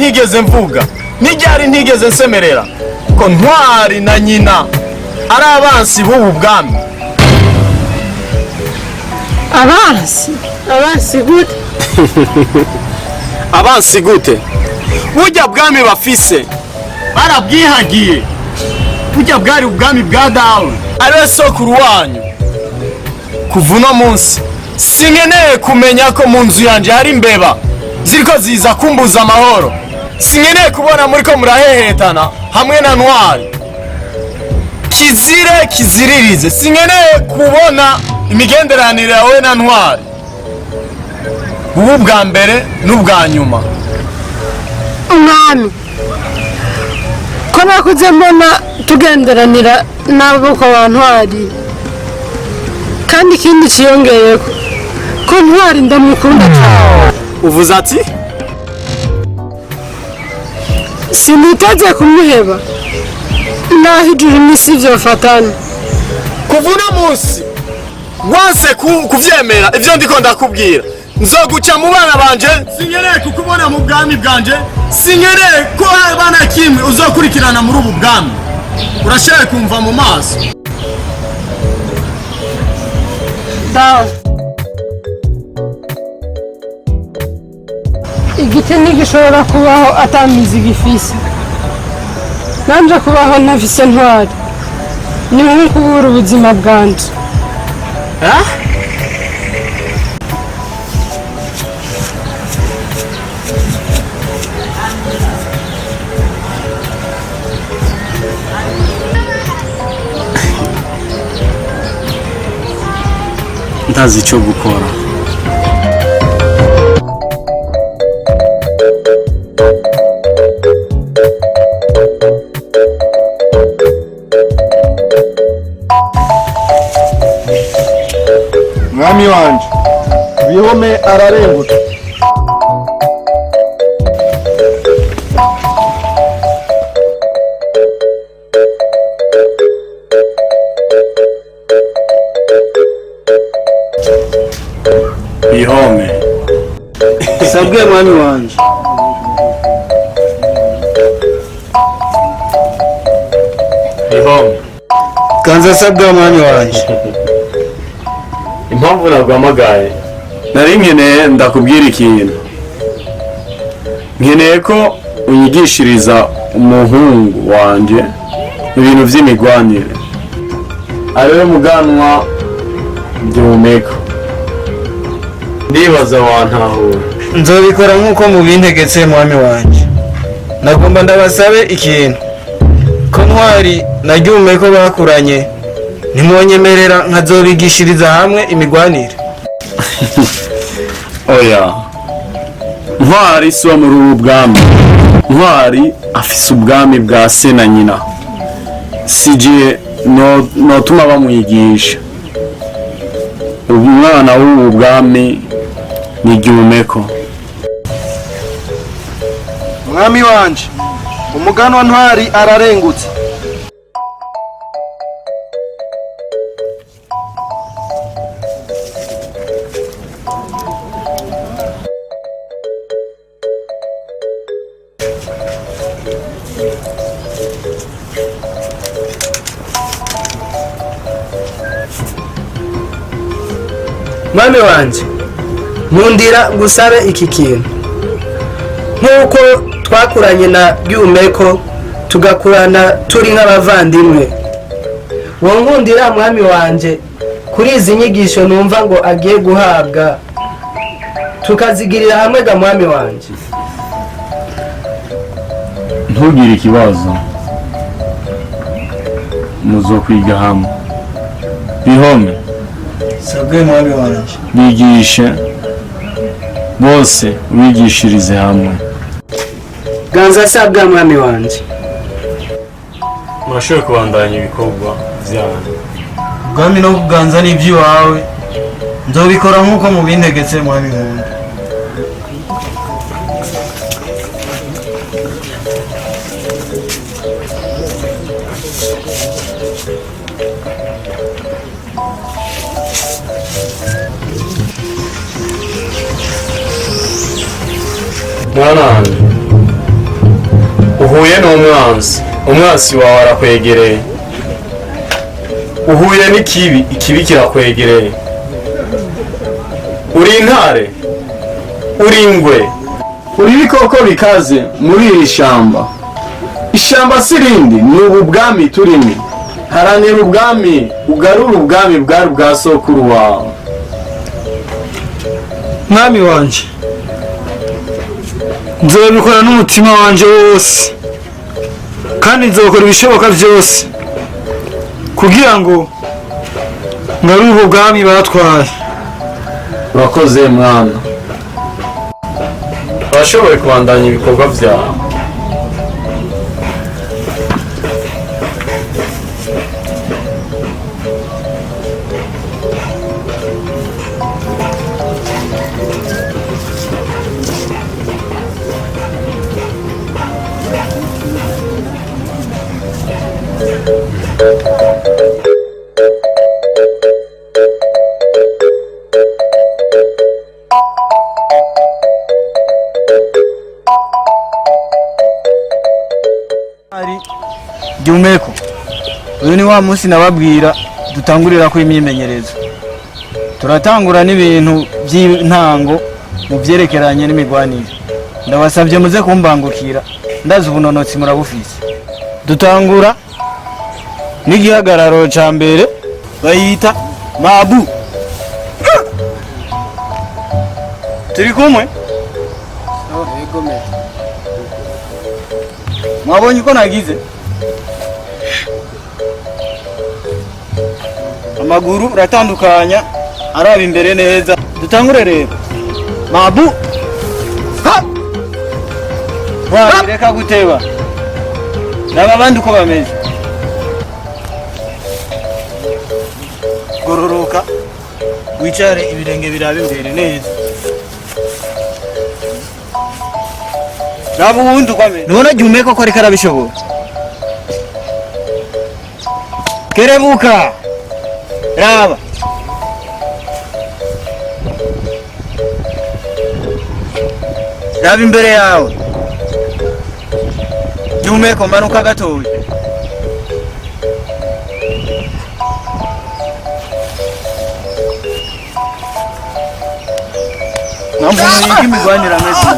ntigeze mvuga, n'iryari ntigeze nsemerera ko Ntwari na nyina ari abansi b'ubu bwami. Abansi gute? Abansi gute? Burya bwami bafise barabwihagiye. Burya bwari ubwami bwa dawe ariwe sokuru wanyu. Kuva uno munsi sinkeneye kumenya ko mu nzu yanje hari imbeba ziriko ziza kumbuza amahoro. Sinkeneye kubona muriko murahehetana hamwe na Ntwari. Kizire kiziririze, sinkeneye kubona imigenderanire yawe na Ntwari. Ubu bwa mbere n'ubwa nyuma. Umwami, ko nakuze mbona tugenderanira nabo kwa Ntwari, kandi ikindi ciyongeyeko ko Ntwari ndamukunda cyane. Uvuze ati? Siniteze kumuheba naho ijuru n'isi vyofatana. Kuva uno munsi wase kuvyemera ivyo ndiko ndakubwira, nzoguca mu bana banje. Sinkeneye kukubona mu bwami bwanje, sinkeneye ko abana kimwe uzokurikirana muri ubu bwami. Urashoboye kumva mu maso? Dawe, igiti ntigishobora kubaho atamizi gifise. Nanje kubaho ntafise Ntwari ni nko kubura ubuzima bwanje. Ndazi icyo gukora. Mwami wanje, Bihome ararengutse. Bihome. Sabwe mwami wanje. Bihome. Kanza sabwe mwami wanje. Impamvu naguhamagaye, nari nkeneye ndakubwira ikintu. Nkeneye ko unyigishiriza umuhungu wanje ibintu vy'imigwanire, ariwe muganwa Byumeko. Ndibaza wantahura. Nzobikora nkuko mubintegetse mwami wanje. Nagomba ndabasabe ikintu. Ko Ntwari na Byumeko bakuranye, nimwonyemerera nkazobigishiriza hamwe imigwanire. Oya, Ntwari si wo muri ubu bwami. Ntwari afise ubwami bwa se na nyina. Sije notuma bamwigisha. Umwana w'ubu bwami ni Byumeko. Mwami wanje, umuganwa Ntwari ararengutse. Mwami wanje, nkundira ngusabe iki kintu. Nkuko twakuranye na Byumeko tugakurana turi nk'abavandimwe, wonkundira mwami wanje kuri izi nyigisho numva ngo agiye guhabwa, tukazigirira hamwe ga mwami wanje. Ntugire ikibazo, muzokwiga hamwe. Bihome. Sabwe mwami wanje. Bigishe bose, ubigishirize hamwe. Ganza sabwa mwami wanje. Murashoboye kubandanya ibikorwa vyanyu. Ubwami no kuganza ni iby'iwawe. Nzobikora nkuko mubintegetse mwami wanje. Mwana wanjye, uhuye n'umwanzi, umwanzi wawe arakwegereye. Uhuye n'ikibi, ikibi kirakwegereye. Uri intare, uri ingwe, uri ibikoko bikaze muri iri shamba. Ishamba si rindi, ni ubu bwami turimo. Haranira ubwami, ugarure ubwami bwari bwa sokuru wawe. mwami wanje, nzobikora n'umutima wanje wose, kandi nzokora ibishoboka byose kugira ngo ngarure ubwo bwami batwaye. Urakoze mwana, urashoboye kubandanya ibikorwa byawe. Jumeko, uyu ni wa munsi nababwira dutangurira ko imyimenyerezo. Turatangura n'ibintu by'intango mu byerekeranye n'imigwanire. Ndabasabye muze kumbangukira, ndazi ubunonotsi murabufise. Dutangura n'igihagararo ca mbere bayita mabu. Turi kumwe? Mwabonye uko nagize? Amaguru uratandukanya araba imbere neza. Dutangure rero. Mabu. Ha! Reka guteba. Naba abandi uko bameze. Gororoka. Wicare ibirenge birabe imbere neza. Raba ubundi ukwame. Nubona Jumeko ko ariko arabishobora. Kerebuka. Raba. Raba imbere yawe. Jumeko manuka gatoya. Namwe yiki migwanira mwese.